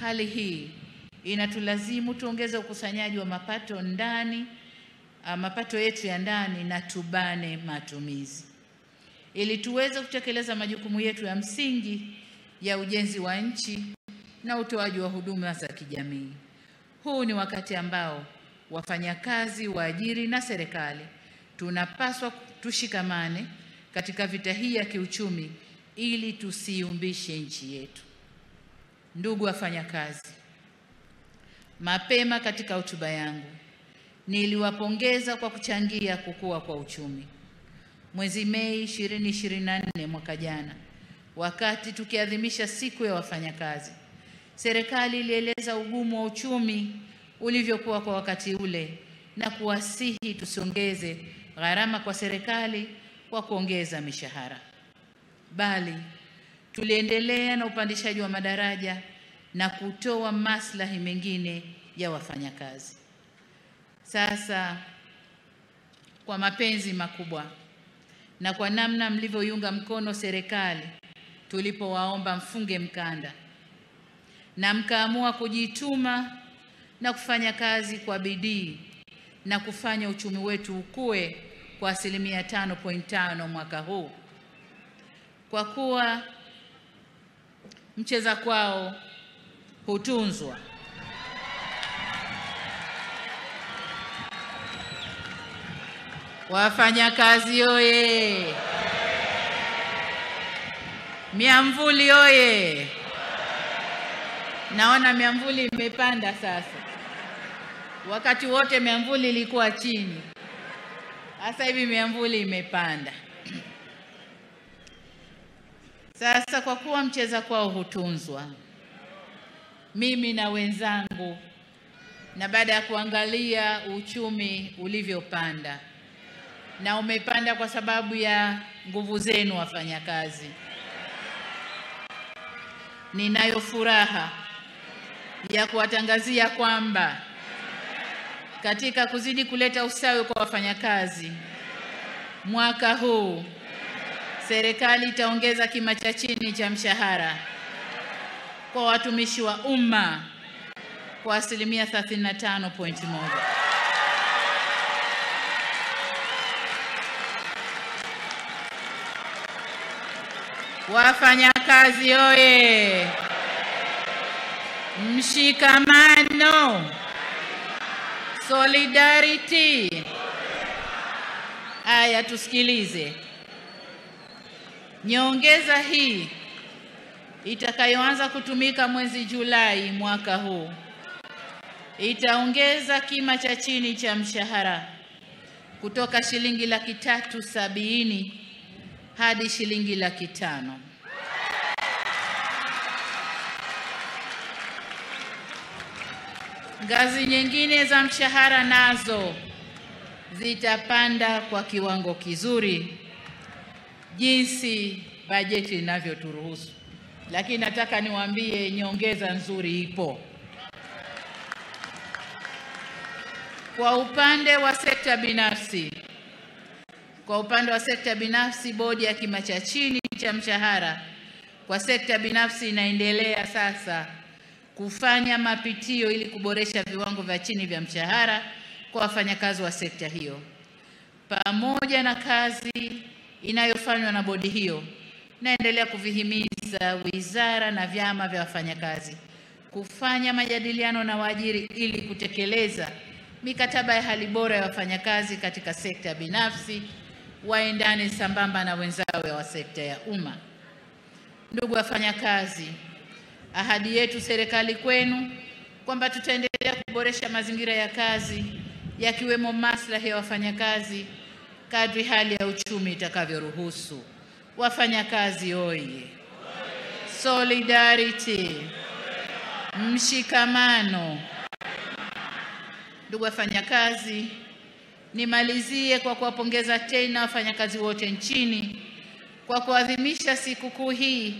Hali hii inatulazimu tuongeze ukusanyaji wa mapato yetu ya ndani na tubane matumizi ili tuweze kutekeleza majukumu yetu ya msingi ya ujenzi wa nchi na utoaji wa huduma za kijamii. Huu ni wakati ambao wafanyakazi, waajiri na serikali tunapaswa tushikamane katika vita hii ya kiuchumi ili tusiumbishe nchi yetu. Ndugu wafanyakazi, mapema katika hotuba yangu niliwapongeza kwa kuchangia kukua kwa uchumi. Mwezi Mei 2024 mwaka jana, wakati tukiadhimisha siku ya wafanyakazi, serikali ilieleza ugumu wa uchumi ulivyokuwa kwa wakati ule na kuwasihi tusiongeze gharama kwa serikali kwa kuongeza mishahara, bali tuliendelea na upandishaji wa madaraja na kutoa maslahi mengine ya wafanyakazi. Sasa kwa mapenzi makubwa na kwa namna mlivyoiunga mkono serikali tulipowaomba mfunge mkanda na mkaamua kujituma na kufanya kazi kwa bidii na kufanya uchumi wetu ukue kwa 5.5% mwaka huu, kwa kuwa mcheza kwao hutunzwa. Wafanyakazi oye! Miamvuli oye! Naona miamvuli imepanda sasa. Wakati wote miamvuli ilikuwa chini. Sasa hivi miamvuli imepanda. Sasa kwa kuwa mcheza kwao hutunzwa, mimi na wenzangu, na baada ya kuangalia uchumi ulivyopanda, na umepanda kwa sababu ya nguvu zenu wafanyakazi, ninayo furaha ya kuwatangazia kwamba katika kuzidi kuleta usawa kwa wafanyakazi, mwaka huu serikali itaongeza kima cha chini cha mshahara kwa watumishi wa umma kwa 35.1%. Wafanyakazi oye! Mshikamano, solidarity. Aya, tusikilize. Nyongeza hii itakayoanza kutumika mwezi Julai mwaka huu itaongeza kima cha chini cha mshahara kutoka shilingi 370,000 hadi shilingi 500,000. Ngazi nyingine za mshahara nazo zitapanda kwa kiwango kizuri jinsi bajeti inavyoturuhusu. Lakini nataka niwaambie nyongeza nzuri ipo. Kwa upande wa sekta binafsi, bodi ya kima cha chini cha mshahara kwa sekta binafsi inaendelea sasa kufanya mapitio ili kuboresha viwango vya chini vya mshahara kwa wafanyakazi wa sekta hiyo. Pamoja na kazi inayofanywa na bodi hiyo, naendelea kuvihimiza wizara na vyama vya wafanyakazi kufanya majadiliano na waajiri ili kutekeleza mikataba ya hali bora ya wafanyakazi katika sekta binafsi waendane sambamba na wenzao wa sekta ya umma. Ndugu wafanyakazi, ahadi yetu serikali kwenu kwamba tutaendelea kuboresha mazingira ya kazi yakiwemo maslahi ya wafanyakazi kadri hali ya uchumi itakavyoruhusu. Wafanyakazi oye! Solidarity, mshikamano. Ndugu wafanyakazi, nimalizie kwa kuwapongeza tena wafanyakazi wote nchini kwa kuadhimisha sikukuu hii